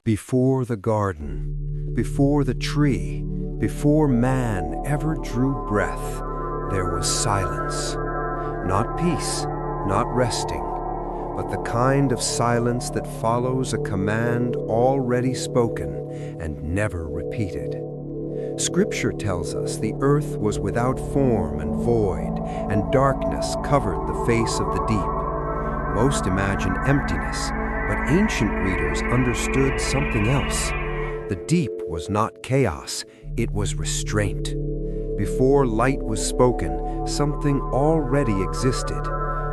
Before the garden, before the tree, before man ever drew breath, there was silence. Not peace, not resting, but the kind of silence that follows a command already spoken and never repeated. Scripture tells us the earth was without form and void, and darkness covered the face of the deep. Most imagine emptiness, but ancient readers understood something else. The deep was not chaos, it was restraint. Before light was spoken, something already existed.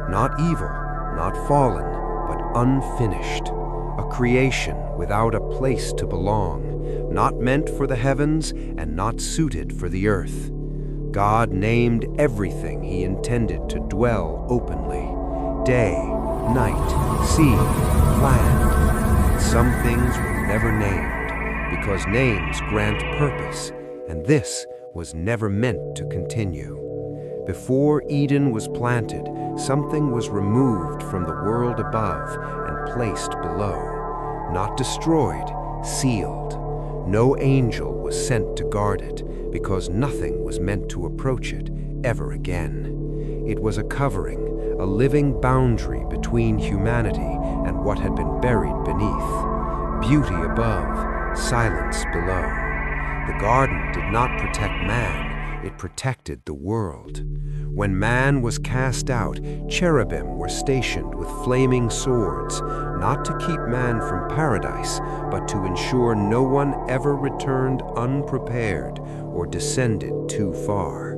Not evil, not fallen, but unfinished. A creation without a place to belong, not meant for the heavens and not suited for the earth. God named everything He intended to dwell openly. Day, night, sea, land. Some things were never named, because names grant purpose, and this was never meant to continue. Before Eden was planted, something was removed from the world above and placed below. Not destroyed, sealed. No angel was sent to guard it, because nothing was meant to approach it ever again. It was a covering, a living boundary between humanity and what had been buried beneath. Beauty above, silence below. The garden did not protect man, it protected the world. When man was cast out, cherubim were stationed with flaming swords, not to keep man from paradise, but to ensure no one ever returned unprepared or descended too far.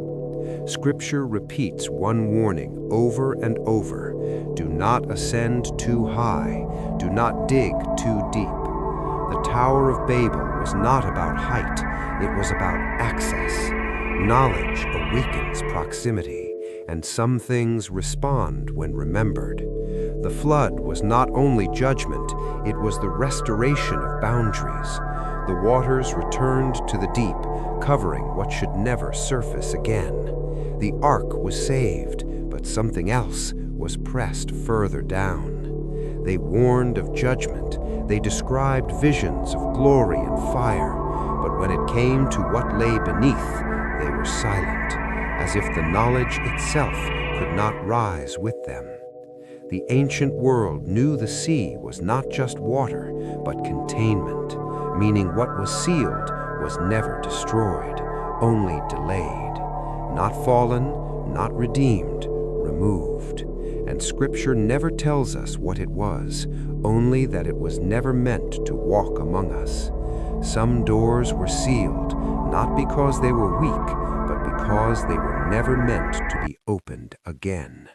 Scripture repeats one warning over and over: do not ascend too high, do not dig too deep. The Tower of Babel was not about height, it was about access. Knowledge awakens proximity, and some things respond when remembered. The flood was not only judgment, it was the restoration of boundaries. The waters returned to the deep, covering what should never surface again. The ark was saved, but something else was pressed further down. They warned of judgment, they described visions of glory and fire, but when it came to what lay beneath, they were silent, as if the knowledge itself could not rise with them. The ancient world knew the sea was not just water, but containment, meaning what was sealed was never destroyed, only delayed. Not fallen, not redeemed, removed. And Scripture never tells us what it was, only that it was never meant to walk among us. Some doors were sealed, not because they were weak, but because they were never meant to be opened again.